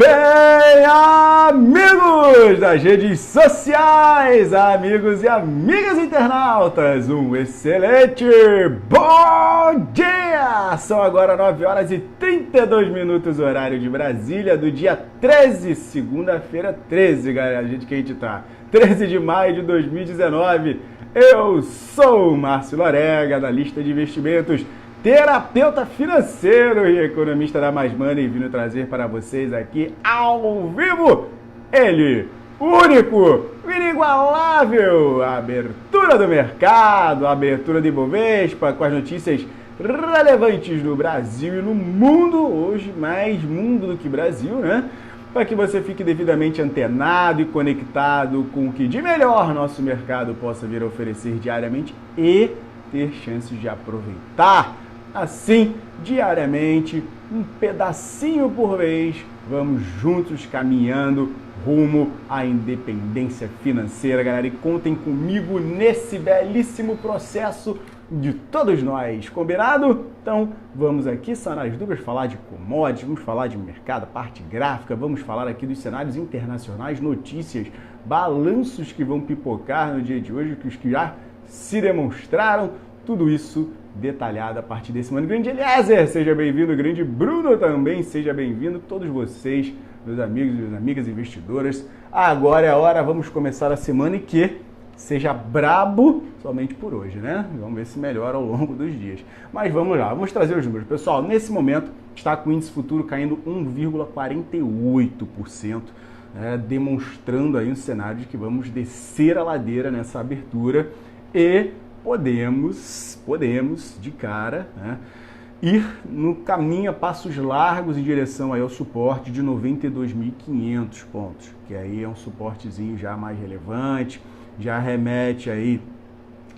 Bem, amigos das redes sociais, amigos e amigas internautas, um excelente bom dia! São agora 9 horas e 32 minutos, horário de Brasília, do dia 13, segunda-feira 13, galera, a gente tá 13 de maio de 2019. Eu sou o Márcio Lorega, analista de investimentos, terapeuta financeiro e economista da Mais Money, vindo trazer para vocês aqui ao vivo ele, único, inigualável, a abertura do mercado, a abertura do Ibovespa com as notícias relevantes no Brasil e no mundo, hoje mais mundo do que Brasil, né? Para que você fique devidamente antenado e conectado com o que de melhor nosso mercado possa vir a oferecer diariamente e ter chances de aproveitar. Assim, diariamente, um pedacinho por vez, vamos juntos caminhando rumo à independência financeira, galera. E contem comigo nesse belíssimo processo de todos nós, combinado? Então, vamos aqui sanar as dúvidas, falar de commodities, vamos falar de mercado, parte gráfica, vamos falar aqui dos cenários internacionais, notícias, balanços que vão pipocar no dia de hoje, que os que já se demonstraram, tudo isso detalhado a partir desse momento. Grande Eliezer, seja bem-vindo. Grande Bruno também, seja bem-vindo. Todos vocês, meus amigos e minhas amigas investidoras. Agora é a hora, vamos começar a semana e que seja brabo somente por hoje, né? Vamos ver se melhora ao longo dos dias. Mas vamos lá, vamos trazer os números. Pessoal, nesse momento está com o índice futuro caindo 1,48%, demonstrando aí um cenário de que vamos descer a ladeira nessa abertura e podemos de cara, né, ir no caminho a passos largos em direção aí ao suporte de 92.500 pontos, que aí é um suportezinho já mais relevante, já remete aí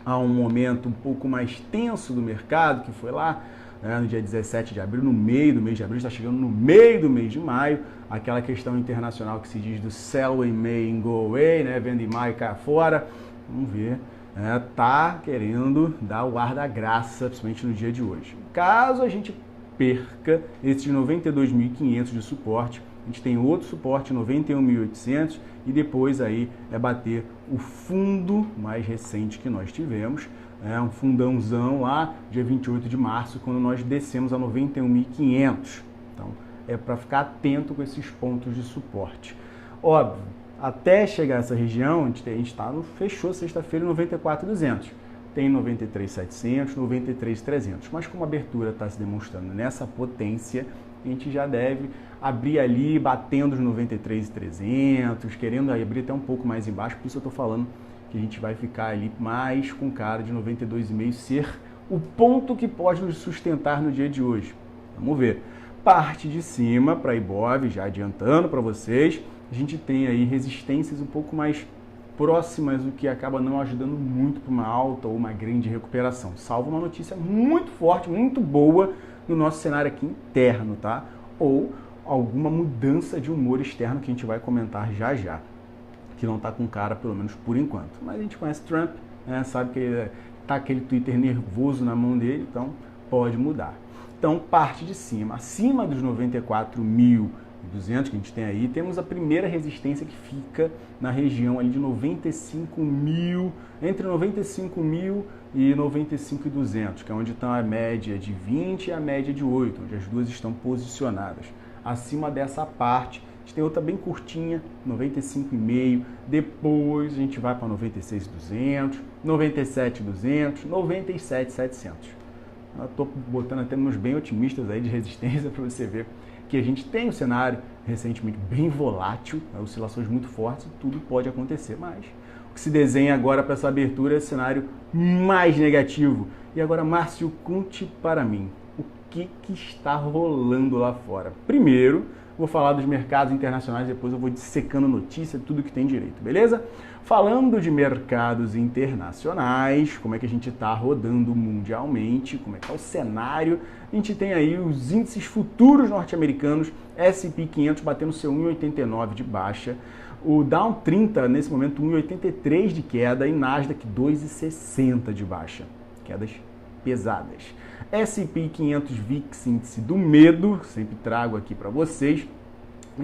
a um momento um pouco mais tenso do mercado, que foi lá, né, no dia 17 de abril, no meio do mês de abril, está chegando no meio do mês de maio, aquela questão internacional que se diz do sell in May and go away, né, venda em maio e cá fora, vamos ver. Tá querendo dar o ar da graça, principalmente no dia de hoje. Caso a gente perca esses 92.500 de suporte, a gente tem outro suporte, 91.800, e depois aí é bater o fundo mais recente que nós tivemos, um fundãozão lá, dia 28 de março, quando nós descemos a 91.500. Então, é para ficar atento com esses pontos de suporte. Óbvio, até chegar a essa região, a gente fechou sexta-feira em 94.200. Tem 93.700, 93.300. Mas como a abertura está se demonstrando nessa potência, a gente já deve abrir ali, batendo os 93.300, querendo abrir até um pouco mais embaixo. Por isso eu estou falando que a gente vai ficar ali mais com cara de 92,5 ser o ponto que pode nos sustentar no dia de hoje. Vamos ver. Parte de cima para Ibov, já adiantando para vocês, a gente tem aí resistências um pouco mais próximas, o que acaba não ajudando muito para uma alta ou uma grande recuperação, salvo uma notícia muito forte, muito boa no nosso cenário aqui interno, tá? Ou alguma mudança de humor externo que a gente vai comentar já já, que não está com cara, pelo menos por enquanto. Mas a gente conhece Trump, né? Sabe que tá aquele Twitter nervoso na mão dele, então pode mudar. Então, parte de cima, acima dos 94.200 que a gente tem aí, temos a primeira resistência que fica na região ali de 95.000, entre 95.000 e 95.200, que é onde está a média de 20 e a média de 8, onde as duas estão posicionadas. Acima dessa parte, a gente tem outra bem curtinha, 95,5, depois a gente vai para 96.200, 97.200, 97.700. Eu estou botando até números bem otimistas aí de resistência para você ver que a gente tem um cenário recentemente bem volátil, oscilações muito fortes, e tudo pode acontecer, mas o que se desenha agora para essa abertura é cenário mais negativo. E agora, Márcio, conte para mim o que está rolando lá fora. Primeiro, vou falar dos mercados internacionais, depois eu vou dissecando notícia, tudo que tem direito, beleza? Falando de mercados internacionais, como é que a gente está rodando mundialmente, como é que é o cenário, a gente tem aí os índices futuros norte-americanos, S&P 500 batendo seu 1,89 de baixa, o Dow 30 nesse momento 1,83 de queda e Nasdaq 2,60 de baixa, quedas pesadas. S&P 500 VIX, índice do medo, sempre trago aqui para vocês,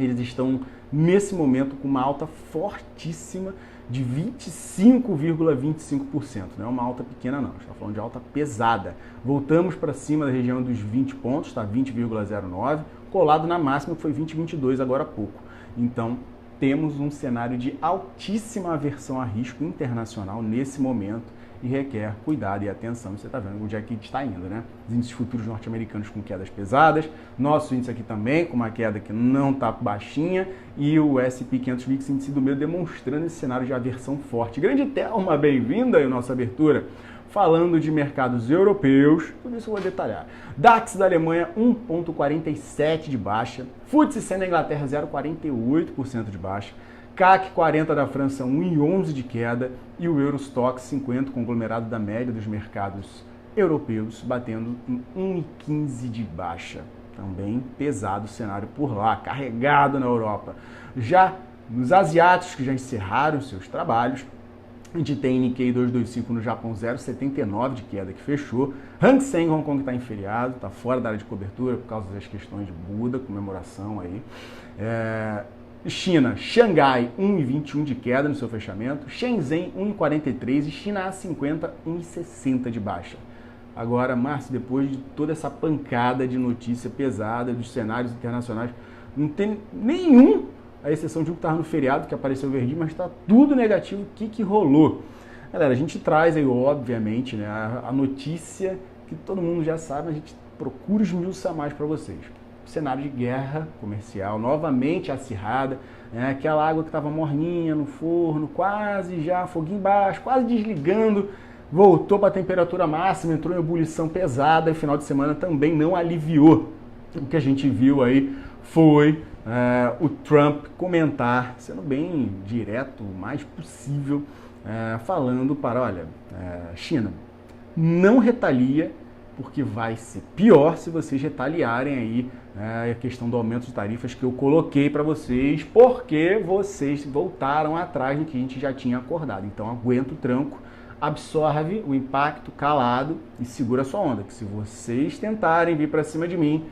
eles estão nesse momento com uma alta fortíssima de 25,25%. Não é uma alta pequena não, a gente está falando de alta pesada. Voltamos para cima da região dos 20 pontos, está 20,09, colado na máxima que foi 20,22 agora há pouco. Então, temos um cenário de altíssima aversão a risco internacional nesse momento e requer cuidado e atenção. Você está vendo onde é que está indo, né? Os índices futuros norte-americanos com quedas pesadas, nosso índice aqui também com uma queda que não está baixinha e o S&P 500 VIX índice do meio demonstrando esse cenário de aversão forte. Grande Thelma, bem-vinda aí à nossa abertura. Falando de mercados europeus, tudo isso eu vou detalhar. DAX da Alemanha 1,47 de baixa, FTSE 100 da Inglaterra 0,48% de baixa, CAC 40 da França 1,11 de queda e o Eurostoxx 50, conglomerado da média dos mercados europeus, batendo em 1,15 de baixa. Também pesado o cenário por lá, carregado na Europa. Já nos asiáticos, que já encerraram seus trabalhos, a gente tem Nikkei 225 no Japão 0,79 de queda que fechou. Hang Seng Hong Kong está em feriado, está fora da área de cobertura por causa das questões de Buda, comemoração aí. China, Xangai 1,21 de queda no seu fechamento, Shenzhen 1,43 e China A50 1,60 de baixa. Agora, Márcio, depois de toda essa pancada de notícia pesada dos cenários internacionais, não tem nenhum, a exceção de um que estava no feriado, que apareceu verdinho, mas está tudo negativo. O que rolou? Galera, a gente traz aí, obviamente, né, a notícia que todo mundo já sabe, a gente procura esmiuçar mais para vocês. Cenário de guerra comercial, novamente acirrada, né? Aquela água que estava morninha no forno, quase já, foguinho baixo, quase desligando, voltou para a temperatura máxima, entrou em ebulição pesada e final de semana também não aliviou. O que a gente viu aí foi o Trump comentar, sendo bem direto o mais possível, falando para, olha, China, não retalia, porque vai ser pior se vocês retaliarem aí a questão do aumento de tarifas que eu coloquei para vocês, porque vocês voltaram atrás do que a gente já tinha acordado. Então aguenta o tranco, absorve o impacto calado e segura a sua onda, que se vocês tentarem vir para cima de mim,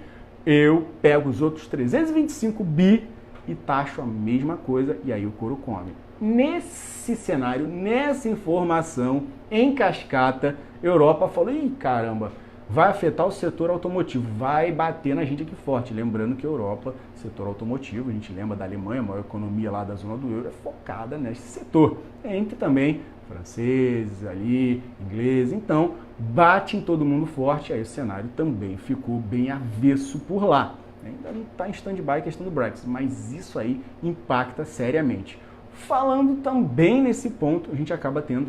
eu pego os outros 325 bi e taxo a mesma coisa e aí o couro come. Nesse cenário, nessa informação, em cascata, Europa falou, ih, caramba, vai afetar o setor automotivo, vai bater na gente aqui forte. Lembrando que a Europa, setor automotivo, a gente lembra da Alemanha, a maior economia lá da zona do euro, é focada nesse setor. Entre também franceses ali, ingleses, então bate em todo mundo forte, aí o cenário também ficou bem avesso por lá. Ainda não está em stand-by a questão do Brexit, mas isso aí impacta seriamente. Falando também nesse ponto, a gente acaba tendo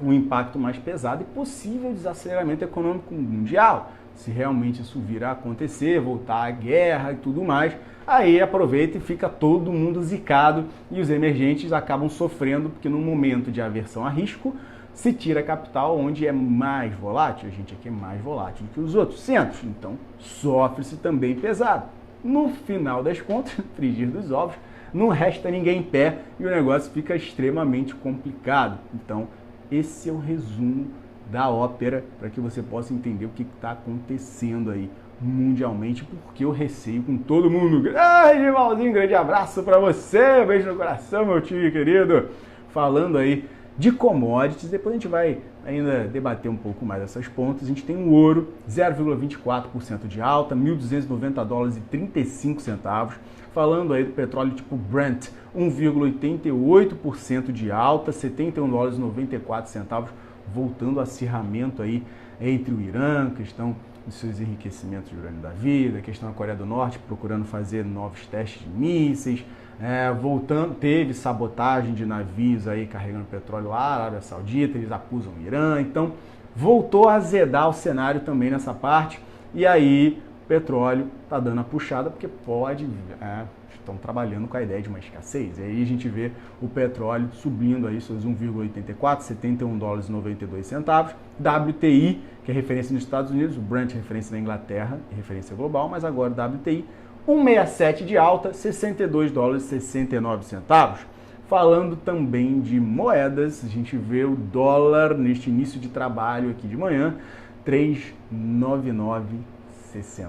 um impacto mais pesado e possível desaceleramento econômico mundial. Se realmente isso vir a acontecer, voltar à guerra e tudo mais, aí aproveita e fica todo mundo zicado e os emergentes acabam sofrendo, porque no momento de aversão a risco, se tira capital onde é mais volátil. A gente aqui é mais volátil do que os outros centros, então sofre-se também pesado. No final das contas, frigir dos ovos, não resta ninguém em pé e o negócio fica extremamente complicado. Então, esse é o resumo da ópera para que você possa entender o que está acontecendo aí mundialmente, porque eu receio com todo mundo. Grande Valzinho, grande abraço para você, beijo no coração, meu tio querido. Falando aí de commodities, depois a gente vai ainda debater um pouco mais essas pontas. A gente tem o ouro, 0,24% de alta, 1.290 dólares e 35 centavos. Falando aí do petróleo tipo Brent, 1,88% de alta, 71 dólares e 94 centavos, voltando ao acirramento aí entre o Irã, questão dos seus enriquecimentos de urânio da vida, questão da Coreia do Norte procurando fazer novos testes de mísseis, voltando, teve sabotagem de navios aí carregando petróleo lá, Arábia Saudita, eles acusam o Irã, então voltou a azedar o cenário também nessa parte, e aí o petróleo está dando a puxada porque pode, estão trabalhando com a ideia de uma escassez, e aí a gente vê o petróleo subindo aí seus 1,84, 71 dólares e 92 centavos, WTI, que é referência nos Estados Unidos, o Brent é referência na Inglaterra, referência global, mas agora WTI, 1,67 de alta, 62 dólares e 69 centavos. Falando também de moedas, a gente vê o dólar neste início de trabalho aqui de manhã, 3,9960.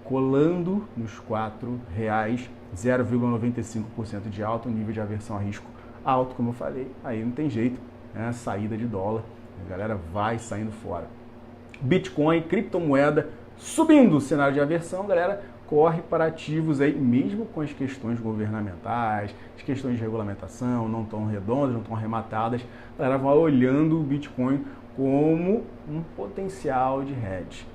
colando nos R$4, 0,95% de alta, um nível de aversão a risco alto, como eu falei, aí não tem jeito, né? Saída de dólar, a galera vai saindo fora. Bitcoin, criptomoeda, subindo o cenário de aversão, galera corre para ativos aí, mesmo com as questões governamentais, as questões de regulamentação não tão redondas, não tão arrematadas, a galera vai olhando o Bitcoin como um potencial de hedge.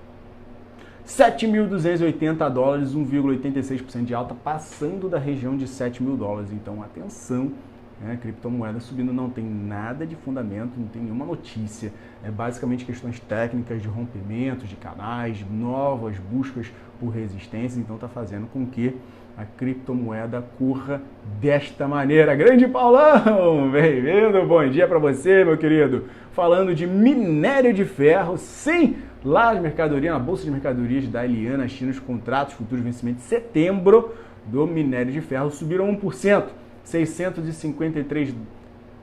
7.280 dólares, 1,86% de alta, passando da região de 7 mil dólares. Então, atenção, né? Criptomoeda subindo, não tem nada de fundamento, não tem nenhuma notícia. É basicamente questões técnicas de rompimentos de canais, novas buscas por resistência. Então, está fazendo com que a criptomoeda corra desta maneira. Grande Paulão, bem-vindo, bom dia para você, meu querido. Falando de minério de ferro, sim, lá na mercadoria, na Bolsa de Mercadorias da Eliana, China, os contratos futuros de vencimento de setembro do minério de ferro subiram 1%, 653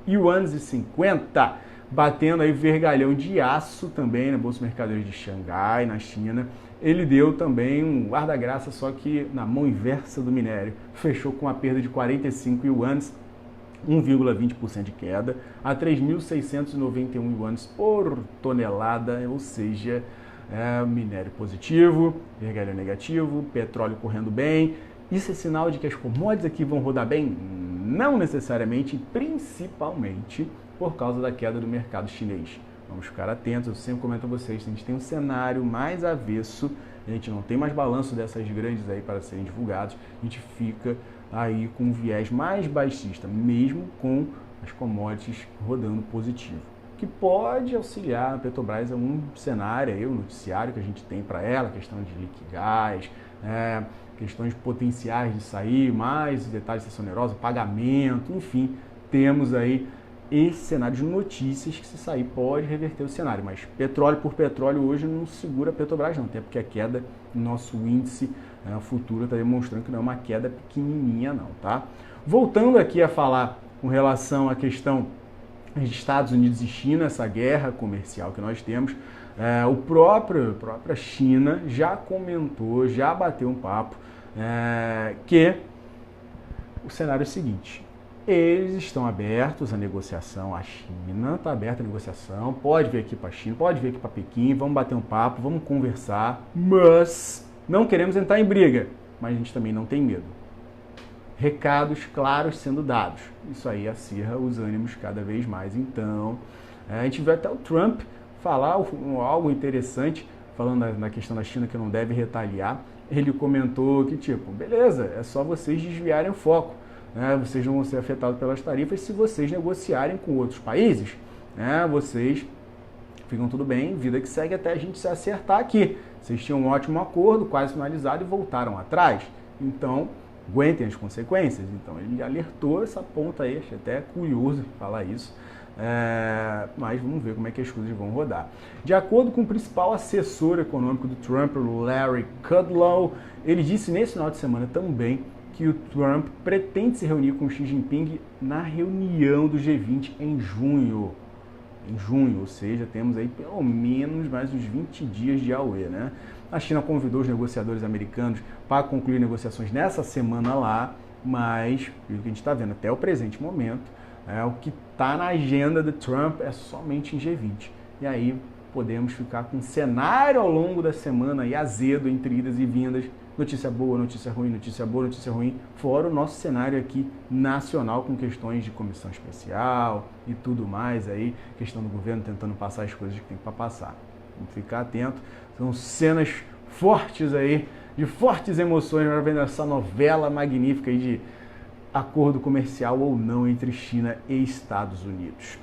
yuans e 50, batendo aí vergalhão de aço também na Bolsa de Mercadorias de Xangai, na China. Ele deu também um guarda-graça, só que na mão inversa do minério. Fechou com uma perda de 45 yuans, 1,20% de queda, a 3.691 yuans por tonelada, ou seja, minério positivo, vergalhão negativo, petróleo correndo bem. Isso é sinal de que as commodities aqui vão rodar bem? Não necessariamente, principalmente por causa da queda do mercado chinês. Vamos ficar atentos, eu sempre comento a vocês, se a gente tem um cenário mais avesso, a gente não tem mais balanço dessas grandes aí para serem divulgados, a gente fica aí com um viés mais baixista, mesmo com as commodities rodando positivo. Que pode auxiliar a Petrobras, é um cenário, aí, um noticiário que a gente tem para ela, questão de Liquigás, questões potenciais de sair, mais detalhes de sessão onerosa, pagamento, enfim, temos aí esse cenário de notícias que se sair pode reverter o cenário, mas petróleo por petróleo hoje não segura a Petrobras não, até porque a queda no nosso índice futuro está demonstrando que não é uma queda pequenininha não, tá? Voltando aqui a falar com relação à questão de Estados Unidos e China, essa guerra comercial que nós temos, a própria China já comentou, já bateu um papo, que o cenário é o seguinte: eles estão abertos à negociação, a China está aberta à negociação, pode vir aqui para a China, pode vir aqui para Pequim, vamos bater um papo, vamos conversar, mas não queremos entrar em briga, mas a gente também não tem medo. Recados claros sendo dados, isso aí acirra os ânimos cada vez mais. Então, a gente viu até o Trump falar algo interessante, falando na questão da China que não deve retaliar. Ele comentou que, tipo, beleza, é só vocês desviarem o foco. Vocês não vão ser afetados pelas tarifas se vocês negociarem com outros países. Vocês ficam tudo bem, vida que segue até a gente se acertar aqui. Vocês tinham um ótimo acordo, quase finalizado, e voltaram atrás. Então, aguentem as consequências. Então, ele alertou essa ponta aí, achei até curioso falar isso. Mas vamos ver como é que as coisas vão rodar. De acordo com o principal assessor econômico do Trump, Larry Kudlow, ele disse nesse final de semana também que o Trump pretende se reunir com Xi Jinping na reunião do G20 em junho. Ou seja, temos aí pelo menos mais uns 20 dias de AUE, né? A China convidou os negociadores americanos para concluir negociações nessa semana lá, mas, pelo que a gente está vendo até o presente momento, o que está na agenda do Trump é somente em G20. E aí podemos ficar com um cenário ao longo da semana aí azedo entre idas e vindas, notícia boa, notícia ruim, notícia boa, notícia ruim, fora o nosso cenário aqui nacional com questões de comissão especial e tudo mais aí, questão do governo tentando passar as coisas que tem para passar. Vamos ficar atento, são cenas fortes aí, de fortes emoções, para ver essa novela magnífica aí de acordo comercial ou não entre China e Estados Unidos.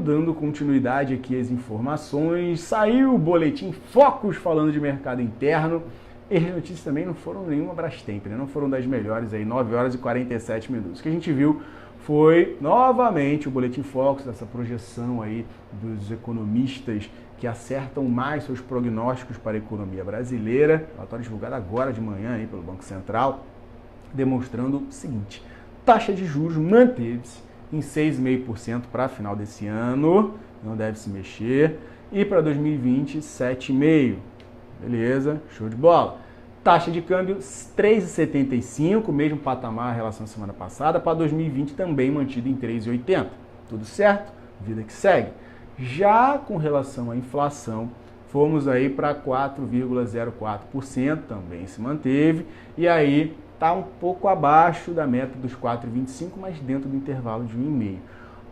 Dando continuidade aqui às informações, saiu o boletim Focus falando de mercado interno. E as notícias também não foram nenhuma Brastemp, né? Não foram das melhores aí, 9 horas e 47 minutos. O que a gente viu foi, novamente, o boletim Focus, dessa projeção aí dos economistas que acertam mais seus prognósticos para a economia brasileira. Relatório divulgado agora de manhã aí pelo Banco Central, demonstrando o seguinte: taxa de juros manteve-se em 6,5% para final desse ano, não deve se mexer, e para 2020, 7,5%. Beleza, show de bola. Taxa de câmbio 3,75, mesmo patamar em relação à semana passada. Para 2020 também mantido em 3,80. Tudo certo? Vida que segue. Já com relação à inflação, fomos aí para 4,04%, também se manteve. E aí está um pouco abaixo da meta dos 4,25, mas dentro do intervalo de 1,5%.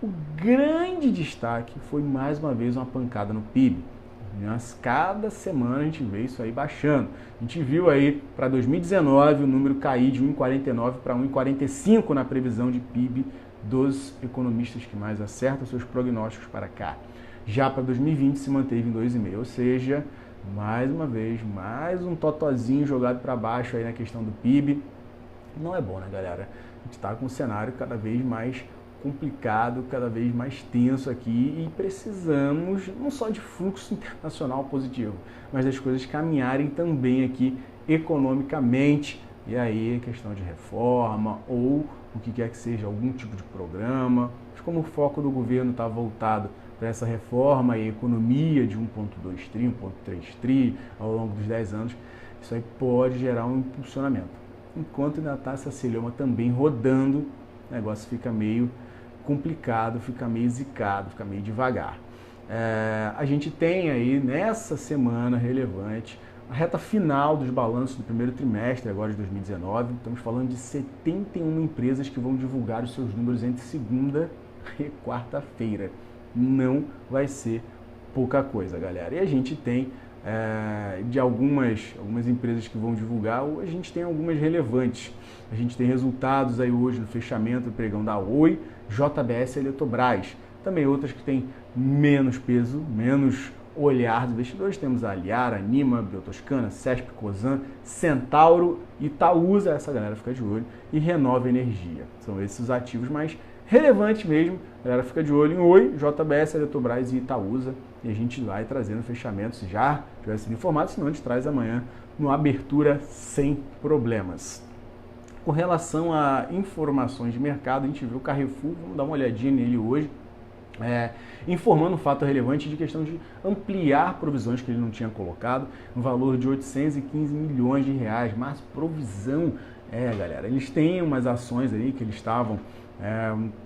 O grande destaque foi mais uma vez uma pancada no PIB. Mas cada semana a gente vê isso aí baixando. A gente viu aí para 2019 o número cair de 1,49 para 1,45 na previsão de PIB dos economistas que mais acertam seus prognósticos para cá. Já para 2020 se manteve em 2,5, ou seja, mais uma vez, mais um totozinho jogado para baixo aí na questão do PIB. Não é bom, né, galera? A gente está com um cenário cada vez mais complicado, cada vez mais tenso aqui e precisamos não só de fluxo internacional positivo, mas das coisas caminharem também aqui economicamente. E aí, questão de reforma ou o que quer que seja, algum tipo de programa. Mas como o foco do governo está voltado para essa reforma e economia de 1,2 tri, 1,3 tri ao longo dos 10 anos, isso aí pode gerar um impulsionamento. Enquanto ainda está essa celeuma também rodando, o negócio fica meio complicado, fica meio zicado, fica meio devagar. A gente tem aí nessa semana relevante a reta final dos balanços do primeiro trimestre agora de 2019. Estamos falando de 71 empresas que vão divulgar os seus números entre segunda e quarta-feira. Não vai ser pouca coisa, galera. E a gente tem de algumas empresas que vão divulgar, a gente tem algumas relevantes. A gente tem resultados aí hoje no fechamento do pregão da Oi, JBS e Eletrobras. Também outras que têm menos peso, menos olhar dos investidores. Temos a Aliar, Anima, Biotoscana, Cesp, Cosan, Centauro, Itaúsa, essa galera fica de olho, e Renova Energia. São esses os ativos mais relevantes mesmo. A galera fica de olho em Oi, JBS, Eletrobras e Itaúsa. E a gente vai trazendo fechamentos, se já tiver sido informado, senão a gente traz amanhã no Abertura sem problemas. Com relação a informações de mercado, a gente viu o Carrefour, vamos dar uma olhadinha nele hoje, informando um fato relevante de questão de ampliar provisões que ele não tinha colocado, no valor de 815 milhões de reais, mas provisão, galera, eles têm umas ações aí que eles estavam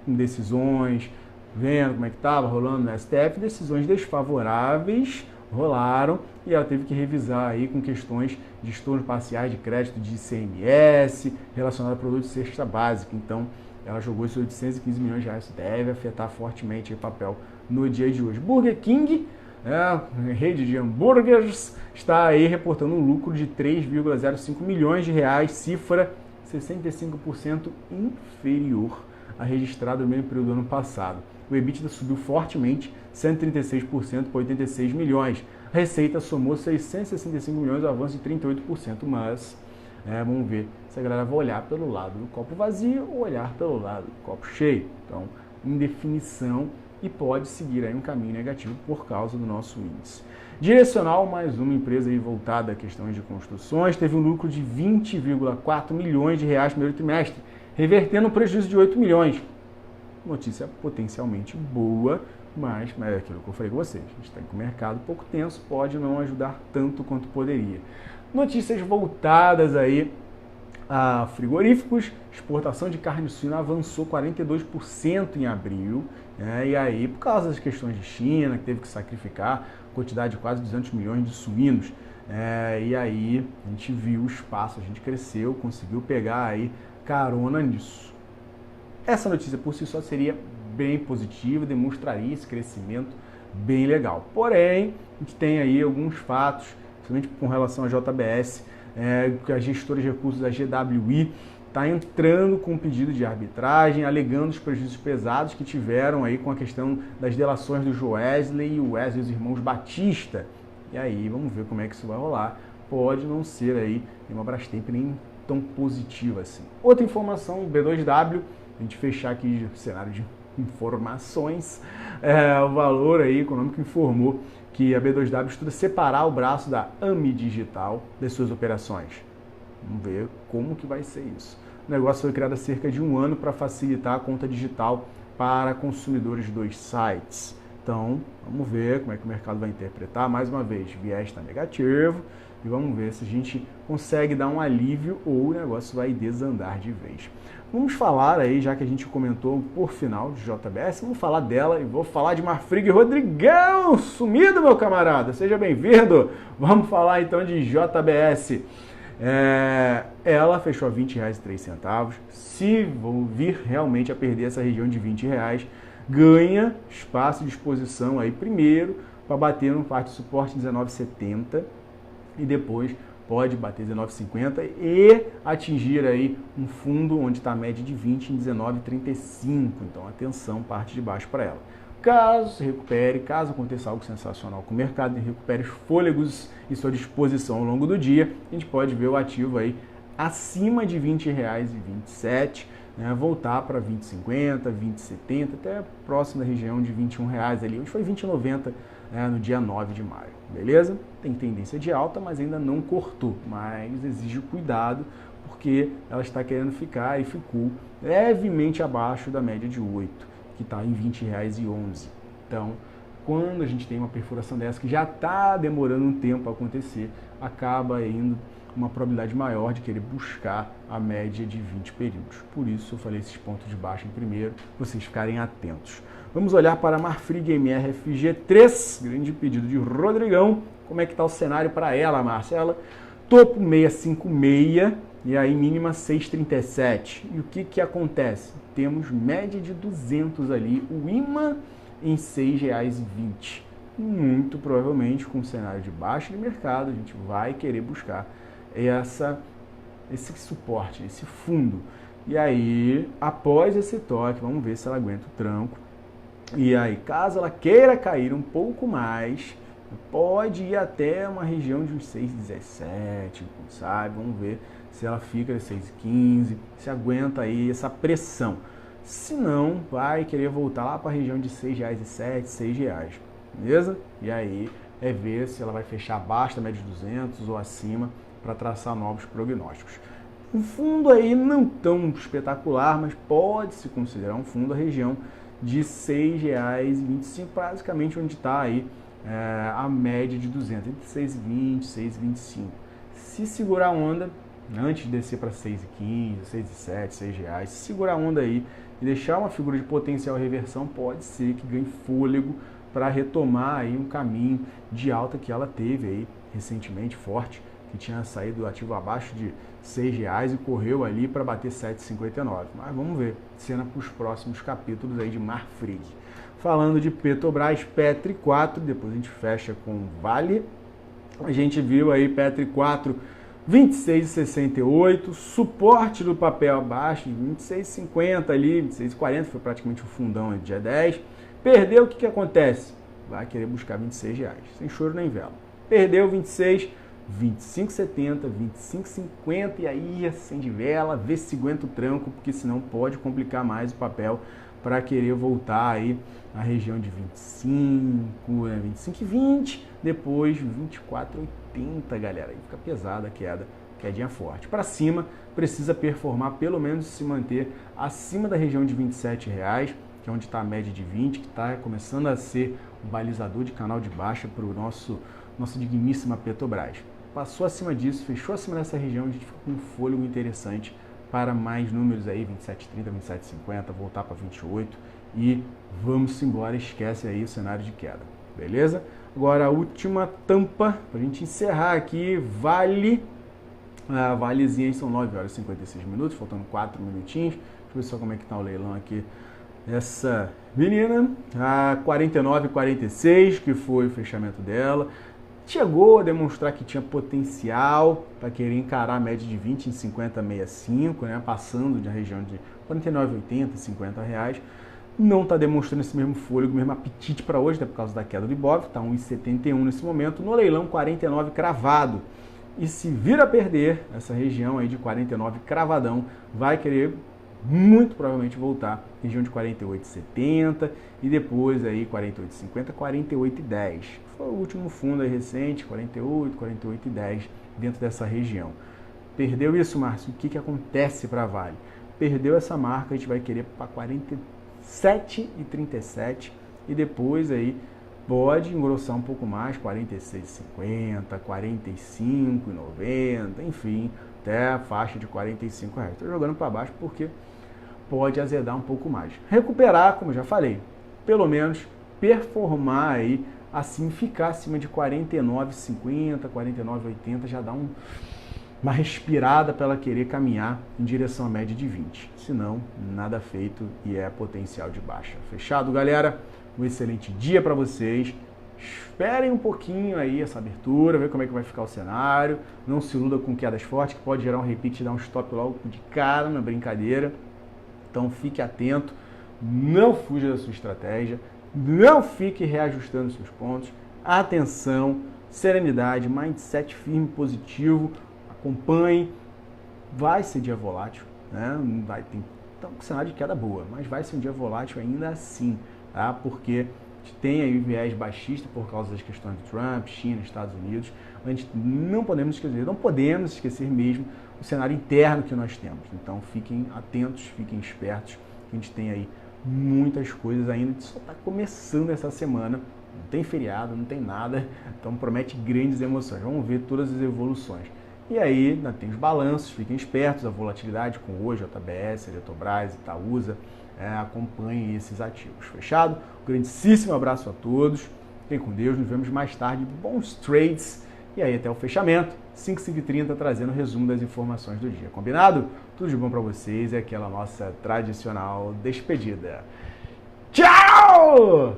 em decisões, vendo como é que estava rolando no STF, decisões desfavoráveis rolaram e ela teve que revisar aí com questões de estornos parciais de crédito de ICMS relacionado a produtos de cesta básica. Então, ela jogou esses 815 milhões de reais, deve afetar fortemente o papel no dia de hoje. Burger King, rede de hambúrgueres, está aí reportando um lucro de 3,05 milhões de reais, cifra 65% inferior a registrada no mesmo período do ano passado. O EBITDA subiu fortemente, 136% para 86 milhões. A receita somou 665 milhões, um avanço de 38%, mas vamos ver se a galera vai olhar pelo lado do copo vazio ou olhar pelo lado do copo cheio. Então, indefinição e pode seguir aí um caminho negativo por causa do nosso índice. Direcional, mais uma empresa aí voltada a questões de construções, teve um lucro de 20,4 milhões de reais no primeiro trimestre, revertendo um prejuízo de 8 milhões. Notícia potencialmente boa, mas é aquilo que eu falei com vocês. A gente está com o mercado pouco tenso, pode não ajudar tanto quanto poderia. Notícias voltadas aí a frigoríficos, exportação de carne suína avançou 42% em abril, e aí por causa das questões de China, que teve que sacrificar quantidade de quase 200 milhões de suínos, e aí a gente viu o espaço, a gente cresceu, conseguiu pegar aí carona nisso. Essa notícia por si só seria bem positiva, demonstraria esse crescimento bem legal. Porém, a gente tem aí alguns fatos, principalmente com relação à JBS, que a gestora de recursos da GWI está entrando com um pedido de arbitragem, alegando os prejuízos pesados que tiveram aí com a questão das delações do Joesley e o Wesley, os irmãos Batista. E aí, vamos ver como é que isso vai rolar. Pode não ser aí uma Brastemp nem tão positiva assim. Outra informação, B2W, a gente fechar aqui o cenário de informações, o Valor aí econômico informou que a B2W estuda separar o braço da AMI Digital das suas operações. Vamos ver como que vai ser isso. O negócio foi criado há cerca de um ano para facilitar a conta digital para consumidores dos sites. Então, vamos ver como é que o mercado vai interpretar. Mais uma vez, viés está negativo, e vamos ver se a gente consegue dar um alívio ou o negócio vai desandar de vez. Vamos falar aí, já que a gente comentou por final de JBS, vamos falar dela e vou falar de Marfrig Rodrigão, sumido, meu camarada, seja bem-vindo. Vamos falar então de JBS. Ela fechou a R$ 20,03. Se vou vir realmente a perder essa região de R$ 20, ganha espaço de exposição aí primeiro para bater no parte de suporte 19,70 e depois pode bater 19,50 e atingir aí um fundo onde está a média de 20 em 19,35. Então atenção, parte de baixo para ela. Caso se recupere, caso aconteça algo sensacional com o mercado e recupere os fôlegos em sua disposição ao longo do dia, a gente pode ver o ativo aí acima de R$ 20,27, né, voltar para 20,50, 20,70, até próximo da região de R$ 21 ali, onde foi 20,90 no dia 9 de maio, beleza? Tem tendência de alta, mas ainda não cortou, mas exige cuidado, porque ela está querendo ficar e ficou levemente abaixo da média de 8, que está em R$ 20,11. Então, quando a gente tem uma perfuração dessa, que já está demorando um tempo a acontecer, acaba indo uma probabilidade maior de querer buscar a média de 20 períodos. Por isso eu falei esses pontos de baixa em primeiro, vocês ficarem atentos. Vamos olhar para a Marfrig MRFG3, grande pedido de Rodrigão. Como é que está o cenário para ela, Marcela? Topo 656 e aí mínima 637. E o que acontece? Temos média de 200 ali, o imã em R$ 6,20. Muito provavelmente com o cenário de baixa de mercado, a gente vai querer buscar esse suporte, esse fundo. E aí, após esse toque, vamos ver se ela aguenta o tranco. E aí, caso ela queira cair um pouco mais, pode ir até uma região de uns 6,17, sabe? Vamos ver se ela fica de 6,15, se aguenta aí essa pressão. Se não, vai querer voltar lá para a região de R$ 6,07, R$ 6, beleza? E aí é ver se ela vai fechar abaixo da média de 200 ou acima para traçar novos prognósticos. Um fundo aí não tão espetacular, mas pode-se considerar um fundo a região de R$ 6,25, basicamente onde está aí a média de 200, entre 6,20 e 6,25. Se segurar a onda, antes de descer para 6,15, 6,07, R$ 6, se segurar a onda aí e deixar uma figura de potencial reversão, pode ser que ganhe fôlego para retomar aí um caminho de alta que ela teve aí recentemente, forte, que tinha saído do ativo abaixo de R$ 6 e correu ali para bater 7,59. Mas vamos ver, cena para os próximos capítulos aí de Marfrig. Falando de Petrobras, Petri 4, depois a gente fecha com Vale. A gente viu aí Petri 4, 26,68, suporte do papel abaixo de 26,50 ali, 26,40, foi praticamente o fundão do dia 10. Perdeu, o que acontece? Vai querer buscar R$ 26, sem choro nem vela. Perdeu 26, 25,70, 25,50 e aí acende vela, vê se aguenta o tranco, porque senão pode complicar mais o papel para querer voltar aí na região de 25, 25,20, depois 24,80, galera. Aí fica pesada a queda, quedinha forte. Para cima, precisa performar, pelo menos se manter acima da região de R$ 27, que é onde está a média de 20, que está começando a ser um balizador de canal de baixa para o nossa digníssima Petrobras. Passou acima disso, fechou acima dessa região, a gente fica com um fôlego interessante para mais números aí, 27,30, 27,50, voltar para 28 e vamos embora, esquece aí o cenário de queda, beleza? Agora a última tampa, para a gente encerrar aqui, Vale, Valezinha, são 9 horas e 56 minutos, faltando 4 minutinhos, deixa eu ver só como é que tá o leilão aqui. Essa menina, a 49,46, que foi o fechamento dela, chegou a demonstrar que tinha potencial para querer encarar a média de 20 em 50,65, né, passando da região de 49,80, R$ 50. Não está demonstrando esse mesmo fôlego, mesmo apetite para hoje, até por causa da queda do Ibov, está 1,71 nesse momento, no leilão 49 cravado. E se vir a perder essa região aí de 49 cravadão, vai querer muito provavelmente voltar região de 48,70 e depois aí 48,50, 48,10. Foi o último fundo aí recente, 48, 48,10 dentro dessa região. Perdeu isso, Márcio? O que acontece para a Vale? Perdeu essa marca, a gente vai querer para 47,37 e depois aí pode engrossar um pouco mais, 46,50, 45,90, enfim, até a faixa de R$45. Estou jogando para baixo porque pode azedar um pouco mais. Recuperar, como já falei, pelo menos performar aí, assim, ficar acima de 49,50, 49,80, já dá uma respirada para ela querer caminhar em direção à média de 20. Senão, nada feito e é potencial de baixa. Fechado, galera? Um excelente dia para vocês. Esperem um pouquinho aí essa abertura, ver como é que vai ficar o cenário. Não se iluda com quedas fortes, que pode gerar um repeat e dar um stop logo de cara na brincadeira. Então fique atento, não fuja da sua estratégia, não fique reajustando seus pontos. Atenção, serenidade, mindset firme, positivo. Acompanhe, vai ser dia volátil, né? Vai ter um cenário de queda boa, mas vai ser um dia volátil ainda assim, tá? Porque tem aí viés baixista por causa das questões de Trump, China, Estados Unidos. A gente não podemos esquecer mesmo o cenário interno que nós temos. Então fiquem atentos, fiquem espertos, que a gente tem aí muitas coisas ainda, a gente só está começando essa semana. Não tem feriado, não tem nada, então promete grandes emoções. Vamos ver todas as evoluções. E aí, ainda tem os balanços, fiquem espertos, a volatilidade com hoje, JBS, Eletrobras, Itaúsa, acompanhem esses ativos. Fechado? Um grandíssimo abraço a todos, fiquem com Deus, nos vemos mais tarde, bons trades, e aí até o fechamento, 5h30, trazendo o resumo das informações do dia. Combinado? Tudo de bom para vocês, é aquela nossa tradicional despedida. Tchau!